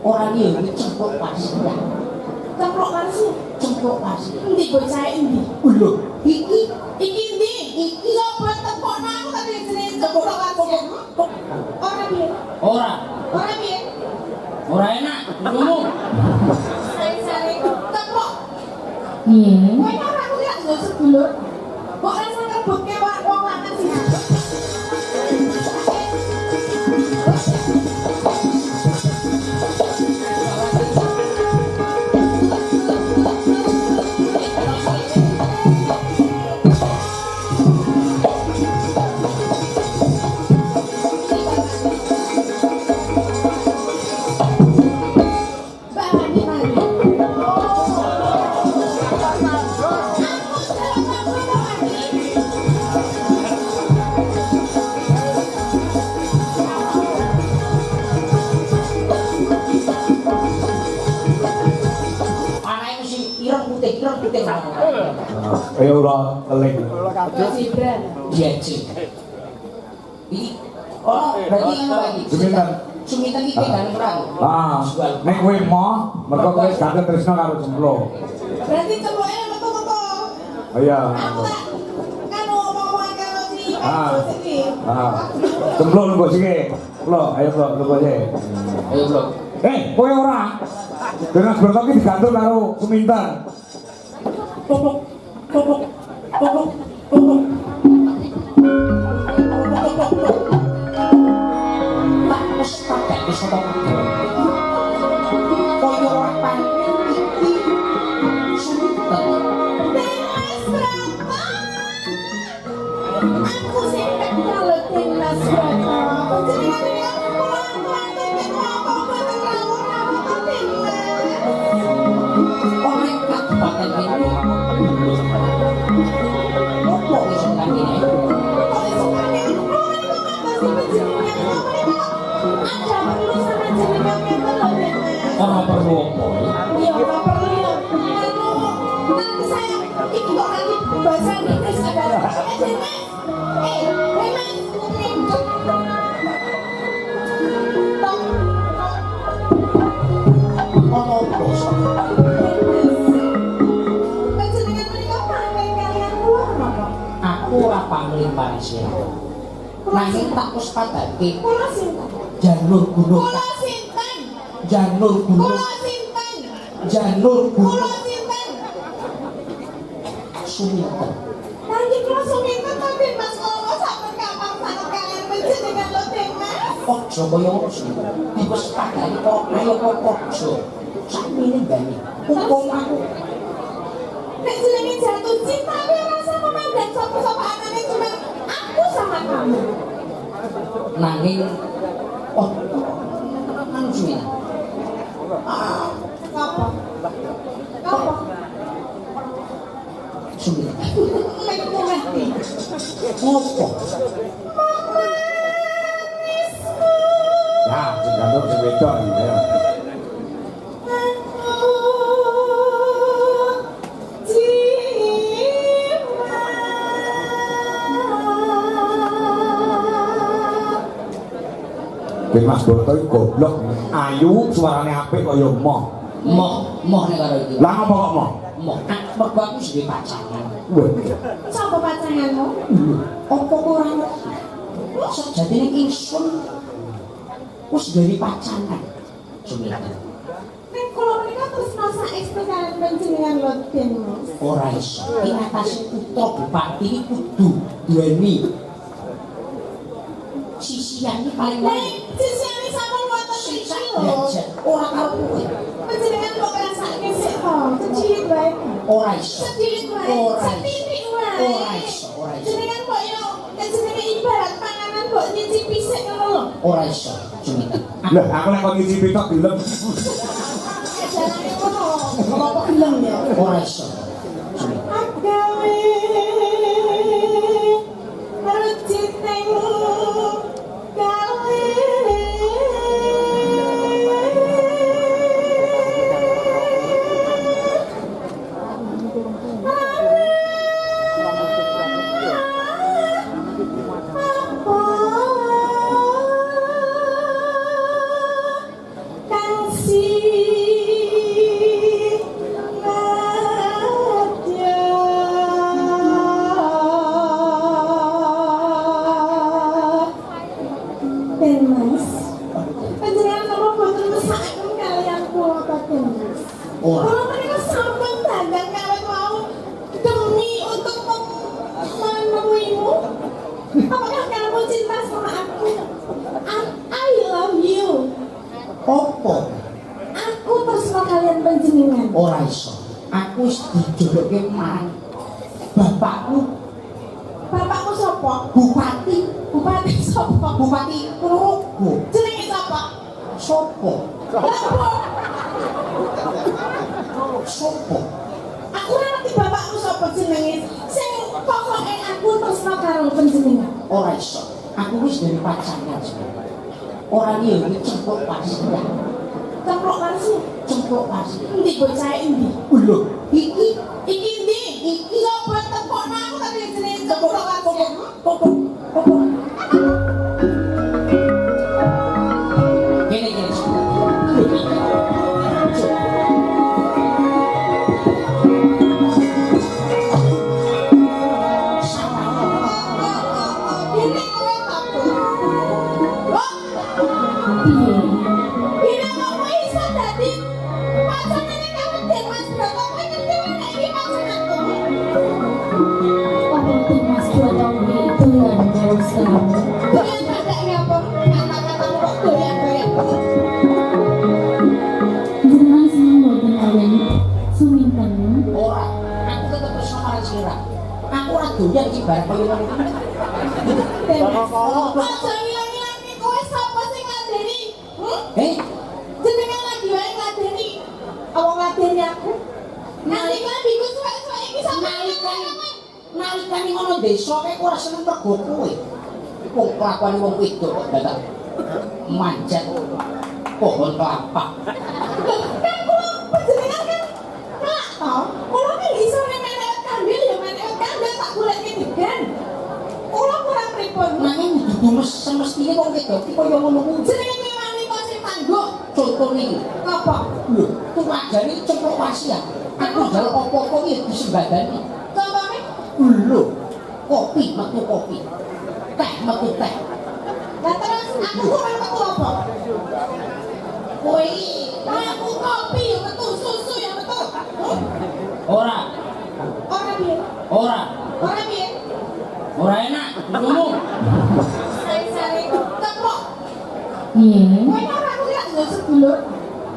Ora iki cempluk pasir. Cempluk pasir, cempluk pasir. Endi bocah endi? Lho, iki endi? Iki opo tekokno aku tapi jenenge cempluk pasir. Ora piye? Ora piye? Ora enak ngomong. Sare-sare tekok. Kowe ora aku ya ndak sedulur. Kok rasa kebutke wong lanang sih. Ayo ora teling. Presiden. Iya, Cik. Berarti yang lagi. Suminten. Suminten iki kan perang. Nek kowe mau, mergo kowe gak tresno karo cempluk. Berarti cempluke metu-metu. Oh iya. Aku tak kan ngomong karo si Cempluk lungguh siki. Ayo lungguh sik. Ayo, Bro. Kowe ora. Dengan bertok iki digantung karo Suminten. Pokok. Tak wis pakai wis apa kabeh. Koyo ora pancen iki Suminten. Aku sing tak kalau timnas Brata. Jenenge aku pulang-pulang nek apa-apa ora ora kat pakai ini. Opo iso kandine? Kok iso kandine? Ada perlu sama jenengan ngeten lho, Mas. Ora perlu opo? Iya, ora perlu. Nanti saya iki kok nanti bahasa Inggris ada. Aku ora pangling parisira. Nanging tak puspadake. Kula sinten? Janur Gunung. Kula sinten? Janur Gunung. Kula sinten? Janur Gunung. Kula sinten? Suminten. Nanging kula Suminten tapi Mas kula sampun kapan sanget kalian panjenengan lho, Mas. Ojo kaya ngono sih. Dipuspadake kok ayo kok ojo. Sakmene bani. Hukum aku. Nek jenenge jatuh cinta tapi rasa memandang sapa-sapa anane cuma aku sama kamu. Nanging manusia. Apa? Sudah. Nek ngerti. Ngopo? Ya, sing gantung sing wedok ya. Mas Boto iki goblok, ayu suarane apik kaya moh. Moh nek karo iki. Lah ngopo kok moh? Moh, mergo aku duwe pacangan. Wah. Sapa pacanganmu? Opo ora ngerti? Sejatine ingsun wis duwe pacangan. Suminten. Nek kula menika terus masa ekspektasi panjenengan lho, Den Mas. Ora iso. Ing atase putra bupati iki kudu duweni sisian iki paling sisian iki sampun wonten iki lho. Ora karo kowe. Panjenengan kok ngrasake sik to. Cilik wae. Ora iso. Cilik wae. Setitik wae. Ora iso. Jenengan kok yo jenenge ibarat panganan kok nyicipi sik ngono lho. Ora iso. Suminten. Lah aku lek kok nyicipi tok gelem. Ajarane ngono. Kenapa gelem ya? Ora iso. Agawe ruciteng gawe kang si Opo? Aku tresno kalian panjenengan. Ora iso. Aku wis dijuluke marang bapakmu. Bapakmu sapa? Bupati. Bupati sapa? Bupati Purworejo. Jenenge sapa? Sopo? Lapo? Sopo? Aku ora ngerti bapakmu sapa jenenge. Sing pokoke aku tresno karo panjenengan. Ora iso. Aku wis dari pacarnya. Ora liya iki cempluk pasti. Cempluk pasti. Cempluk pasti. Endi bocah endi? Lho, iki Iki iki sapa tepokno aku tapi jenenge cempluk pasti. Popo. Kene. Ini kowe apa? Oh, ini kamu iso dadi pasangannya kamu dan Mas Bro. Kamu ngerti mana ini pasanganku? Mas Bro itu yang jauh sekali. Doyan badaknya apa? Kata-katamu kok doyan-doyan. Jenengan senang boten kalian suminten. Ora, aku tetep wis marang sira. Aku ora doyan iki barang kaya ngono. Aja ngilang-ngilangi kowe sapa sing ngadeni? Jenengan lagi wae ngadeni. Apa ngadeni aku? Nanti lambiku suwek-suwek iki sampe Nalikane ngono desa kek ora seneng mergo kowe. Wong kelakuane wong wedok kok dadak manjat pohon kelapa. kan kula panjenengan kan kelak to. Kula kan iso menek kambil ya menek kambil tak goleki degan. Kula kurang pripun. Nanging kudu semestine wong wedok iki kaya ngono kuwi. Jenenge kuwi wanita sing tangguh. Contone iki. Apa? Lho, tuwajane cempluk wasiat. Aku njaluk apa-apa iki disembadani. Contone Lho, kopi metu kopi. Teh metu teh. lah terus aku kurang metu apa? Kowe iki Aku kopi ya metu, susu ya metu. ora, Ora piye? ora, Ora piye? ora enak ngomong. Sare-sare ceplok. Iya. Kowe ora aku ya ndak sedulur.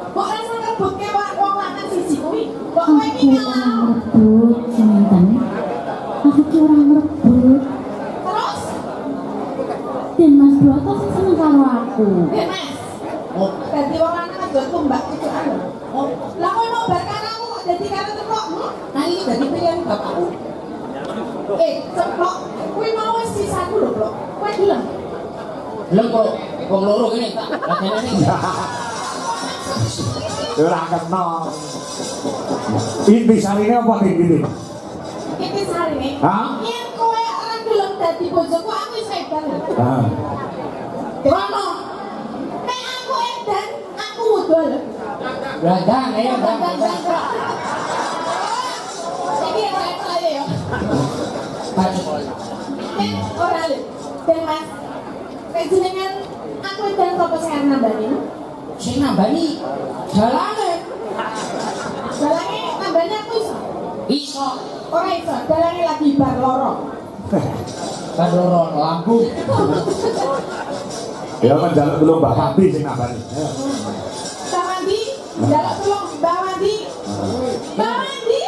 Kok rasa ngebutke wong lanang siji kuwi? Kok kowe iki Aku ngalah? orang rebut suminten. Aku ki orang rebut. Terus Dan Mas Bro tuh sing seneng karo aku. Mas, Oh, dadi wong lanang aja tumbak cucukan. oh, Lah kowe mau bar karo aku kok dadi karo ceplok? nah iki dadi pilihan bapakku. Ceplok. Kuwi mau wis sisaku lho, Blok. Kowe gelem? Lha kok wong loro kene tak lajenane. Ora kena. Inti sarine apa iki? Iki sarine. Hah? Yen kowe ora gelem dadi bojoku aku wis edan. Ah. Rono. Nek aku edan, aku wudul. Bladang ya, Dan bladang. iki ora saya ya. Nek ora lho. Dan Mas, kayak jenengan aku edan apa sing arep nambani? Sing nambani dalane Dalange nambani aku iso. iso Ora iso, dalange lagi bar loro. kadoro lambung. Ya menjaluk belum Mbak Pati sing nambani. Mbak Wandi, jaluk tolong Mbak Wandi. Mbak Wandi.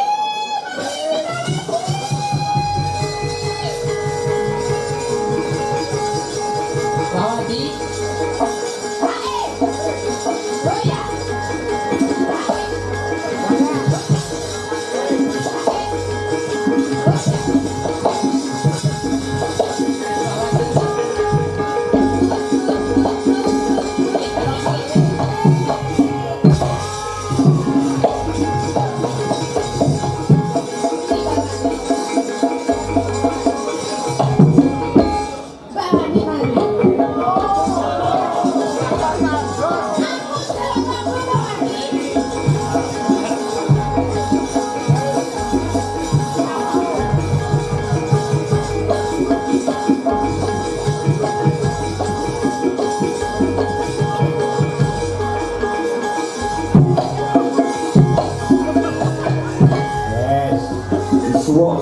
Lawati suwo.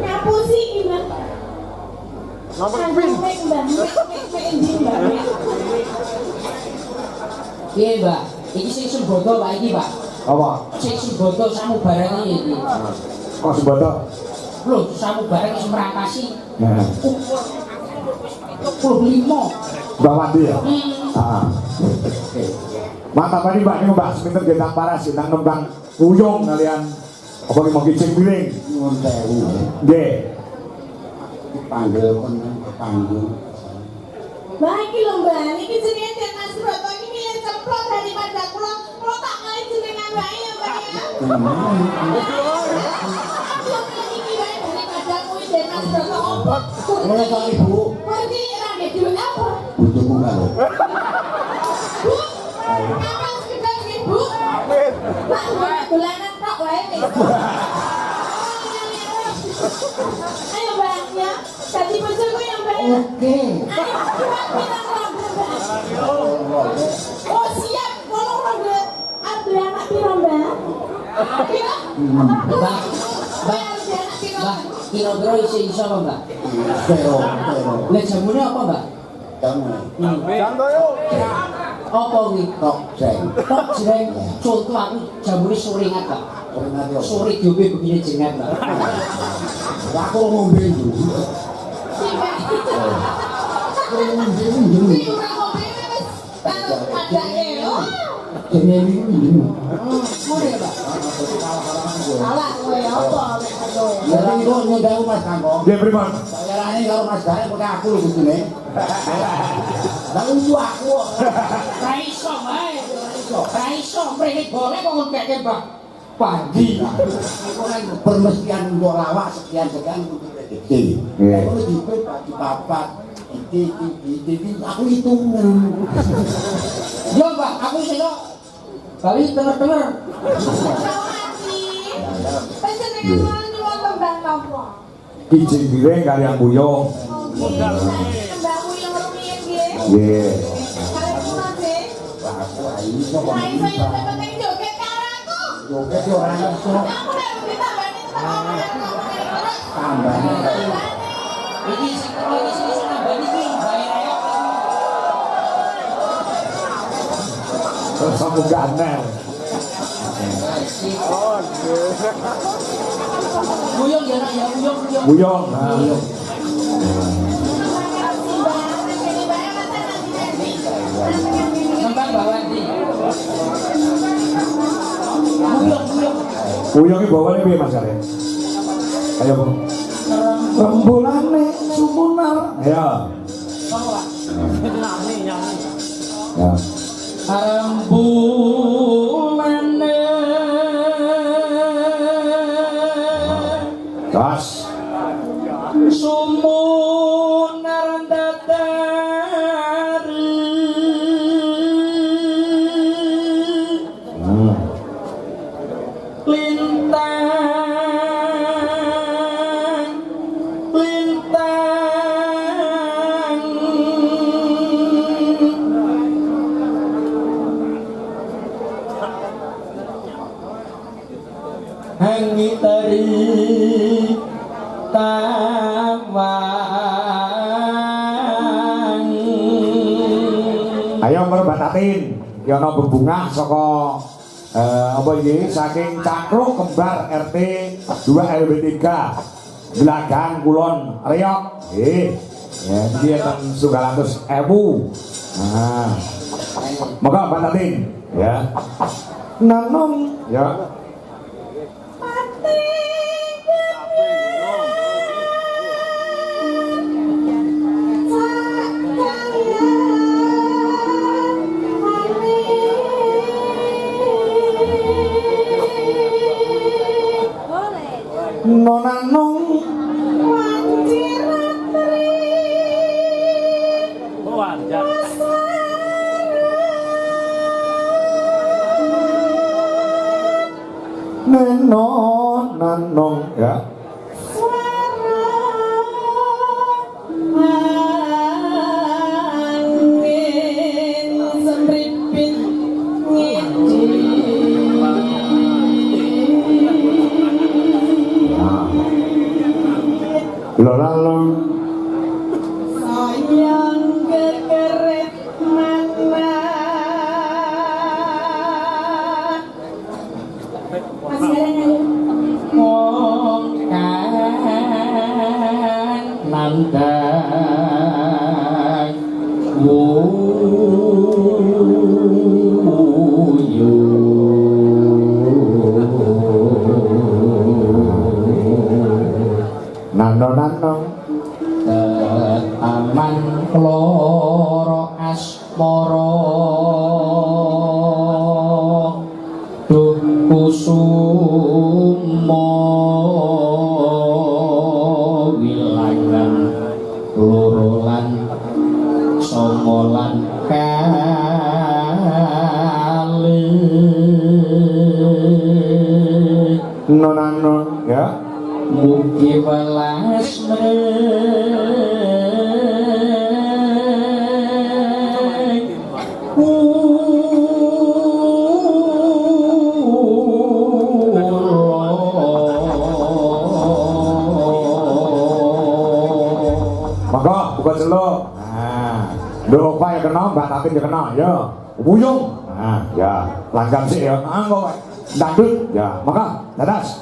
Nyapu sih gimana? Nomor pin. Mek mbak, mek endi mbak? Piye, Mbak? Iki sing Sumboto, Pak iki, Pak. Apa? Sing Sumboto samubarang iki. Kok Sumboto? Lho, samubarang wis merangkasi Nah, umur 75. Mbak Wandi ya? Hmm. Ah. Oke. Mantap tadi Mbak, ini Mbak seminten getang paras, getang nembang uyung kalian. Apa ini mau kicing piring? Nyuwun sewu. Nggih. Dipanggil kon panggung. Mbak iki lho mbak, iki jenenge Den Mas Broto iki milih ceplok daripada kula tak kali jenengan wae ya mbak ya. Iki wae daripada kuwi Den Mas Broto opo? Oleh kok Ibu, Ngerti ra nggih duwe apa? butuhku karo. Bu, apa sekedar nggih Bu? Pak dolanan tok wae wis. Ayo mbak ya, dadi bojoku ya mbak ya. Oke. Oh siap, kalau ronde ada anak piro mbak? Piro? Mbak, kira-kira iso apa, Mbak? Pero. Lah jamune apa, Mbak? Kamu Santoyo. Apa kuwi? tok jeng. Tok jreng. Contoh aku jamune sore ngata. Pernah yo. Sore diobe begini jengat, Mbak. Aku ngombe dulu. Ini orang ngombe wis kalau padake yo. Dene iki dulu. Ngono ya, Mbak. Salah kowe apa nek kowe. Ya iki kok nyondaku Mas Kangkong. Nggih pripun? Bayarane karo Mas Garek kok aku lho kudune. Lah untu aku kok. Ra iso, Mbak. Ra iso, mrene boleh kok ngekeke, Mbak. Pagi. Iku kan permestian untuk lawak sekian-sekian untuk rezeki. Iya. Kalau dipet di papat, iki aku hitungan. Yo, Mbak, aku sing bali tener-tener. Mati. Panjenengan mau nyuwun tembang napa? Kicing piring kalian buyung. Tembangmu yang rumiyin nggih. Nggih. Kalian kula nggih. Wah, aku ini kok Ra iso yo penting joget karo aku. joget yo ora iso. Aku nek ditambani terus. Tambahnya Iki sing karo iki sing iso nambani iki bayar ayo. Terus aku ganel. Buyung ya, Nak, ya, buyung. Buyung. Nah, buyung. Nembang bawa di. Buyung. Buyung iki bawane piye Mas Arek? Ayo, Bu. Rembulane sumunar. Ya. Apa, Pak? Ya. Rembulane Gas. sumunar datari hangi tari tawang. Ayo merebatatin. Ya ana bebungah saka apa iki saking Cakruk Kembar RT 2 RW 3 Blagang Kulon Riok. Ya iki enten 900.000. Nah. Moga batatin ya. Nanom ya. Nonanong Lo lalu sayang kekeret mana masih ada nyanyi wong nandang wuyu nano taman loro asmara duh kusuma wilangan loro lan sanga lan kalih nonano ya mugi welas maka buka celok nah dulu apa yang kena mbak Tatin yang kena ya buyung nah ya langgam sih ya kok dangdut ya maka dadas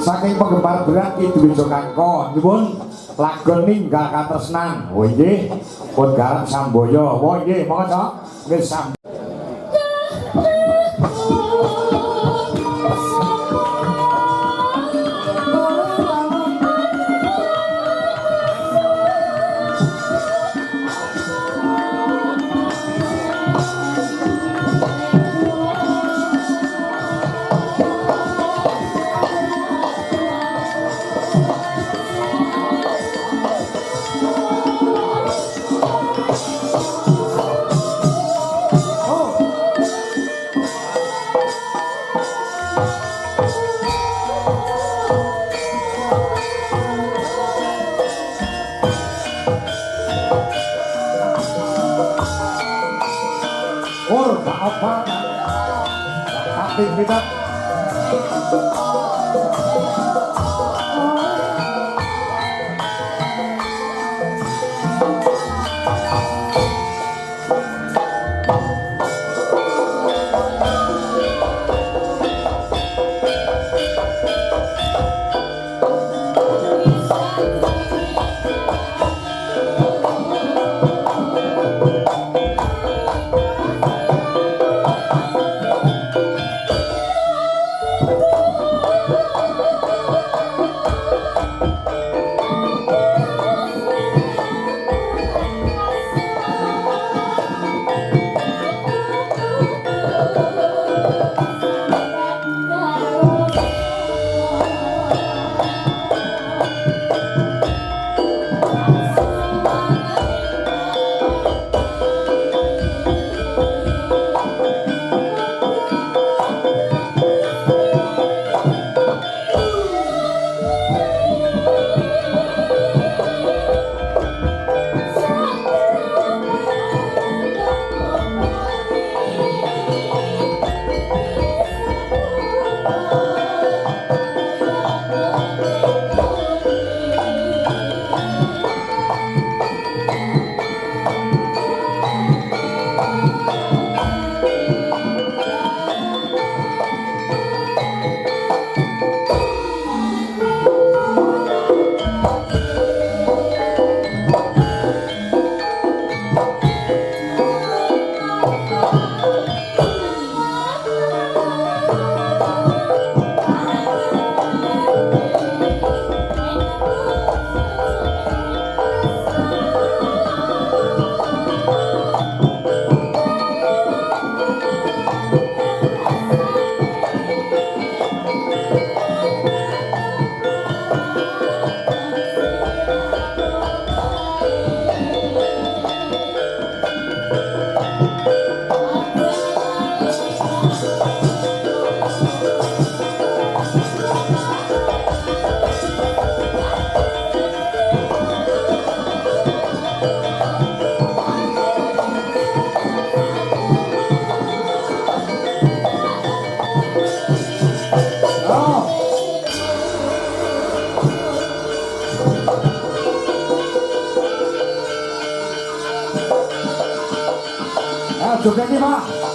saking penggemar berat itu bisa kangko nyuwun lagon ninggal katresnan oh nggih pun garap samboyo oh nggih monggo nggih sam apa tapi kita joget iki, Pak.